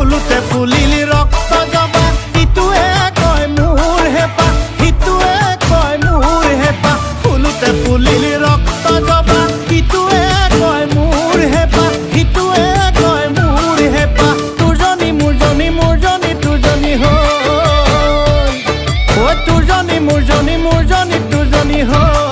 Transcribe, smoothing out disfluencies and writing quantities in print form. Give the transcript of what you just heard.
ফুলুতে ফুলিলি ৰক্ত জবা ইটোৱে কয় মোৰ হেপা সিটোৱে কয় মোৰ হেপা ফুলুতে ফুলিলি ৰক্ত জবা ইটোৱে কয় মোৰ হেপা সিটোৱে কয় মোৰ হেপা তোৰজনী মোৰজনী মোৰজনী তোৰজনী হ'ল ঐ তোৰজনী মোৰজনী মোৰজনী তোৰজনী হ'ল